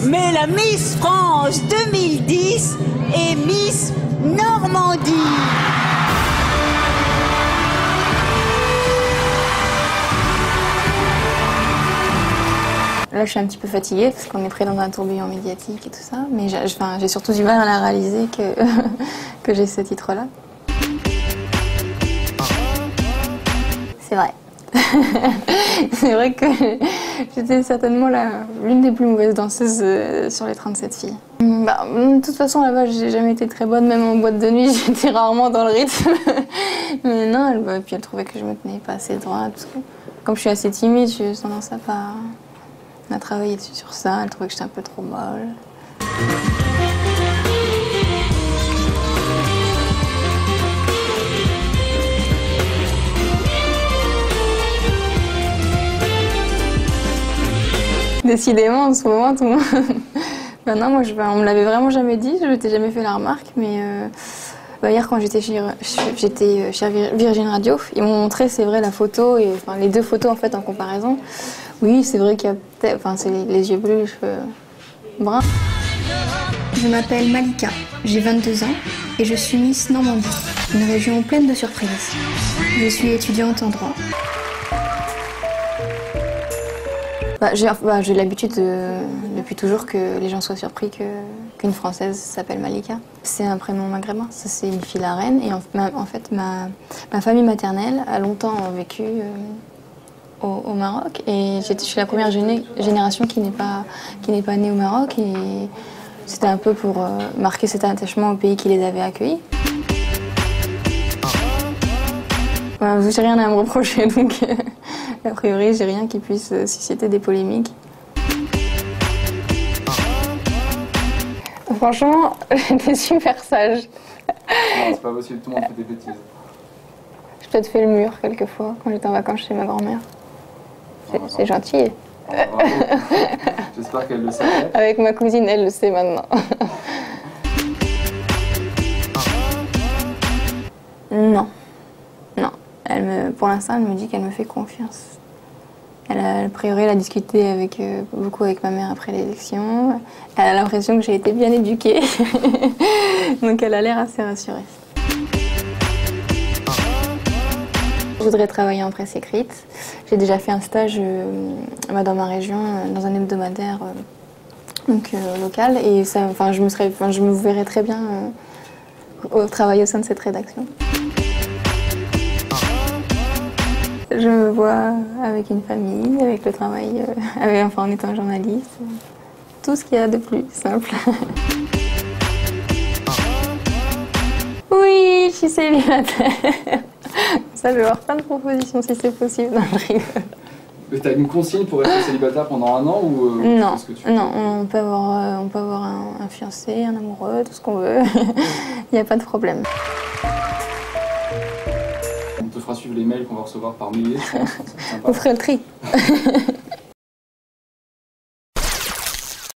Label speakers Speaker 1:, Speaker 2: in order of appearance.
Speaker 1: Mais la Miss France 2010 est Miss Normandie.
Speaker 2: Là, je suis un petit peu fatiguée parce qu'on est pris dans un tourbillon médiatique et tout ça, mais j'ai surtout du mal à réaliser que j'ai ce titre-là. C'est vrai. C'est vrai que j'étais certainement l'une des plus mauvaises danseuses sur les 37 filles. De toute façon, là-bas, j'ai jamais été très bonne, même en boîte de nuit, j'étais rarement dans le rythme. Mais non, puis elle trouvait que je me tenais pas assez droite. Parce que, comme je suis assez timide, j'ai tendance à pas... On a travaillé sur ça, elle trouvait que j'étais un peu trop molle. Décidément, en ce moment, tout le monde... Non, moi, on me l'avait vraiment jamais dit, je m'étais jamais fait la remarque, mais hier, quand j'étais chez Virgin Radio, ils m'ont montré, c'est vrai, la photo, et les deux photos, en fait, en comparaison. Oui, c'est vrai qu'il y a peut-être... Enfin, c'est les yeux bleus, les cheveux bruns.
Speaker 3: Je m'appelle Malika, j'ai 22 ans et je suis Miss Normandie, une région pleine de surprises. Je suis étudiante en droit.
Speaker 2: J'ai l'habitude depuis toujours que les gens soient surpris qu'une Française s'appelle Malika. C'est un prénom maghrébin, ça c'est une fille la reine et en fait ma famille maternelle a longtemps vécu au Maroc et je suis la première génération qui n'est pas née au Maroc et c'était un peu pour marquer cet attachement au pays qui les avait accueillis. J'ai rien à me reprocher donc a priori j'ai rien qui puisse susciter des polémiques. Franchement, j'étais super sage.
Speaker 4: Non, c'est pas possible, tout le monde fait des bêtises.
Speaker 2: J'ai peut-être fait le mur quelquefois quand j'étais en vacances chez ma grand-mère. C'est gentil.
Speaker 4: Bravo. J'espère qu'elle le savait.
Speaker 2: Avec ma cousine, elle le sait maintenant. Non. Non. Pour l'instant, elle me dit qu'elle me fait confiance. A priori, elle a discuté beaucoup avec ma mère après l'élection. Elle a l'impression que j'ai été bien éduquée. Donc elle a l'air assez rassurée. Je voudrais travailler en presse écrite. J'ai déjà fait un stage dans ma région, dans un hebdomadaire local. Et je me verrais très bien travailler au sein de cette rédaction. Je me vois avec une famille, avec le travail, en étant journaliste. Tout ce qu'il y a de plus simple. Oui, je suis célibataire. Ça, je vais avoir plein de propositions si c'est possible. Non, je rigole.
Speaker 4: Mais t'as une consigne pour rester célibataire pendant un an ou
Speaker 2: non,
Speaker 4: ce que tu veux?
Speaker 2: non, on peut avoir un fiancé, un amoureux, tout ce qu'on veut. Il n'y a pas de problème.
Speaker 4: On te fera suivre les mails qu'on va recevoir par milliers, je pense.
Speaker 2: Vous ferez le tri.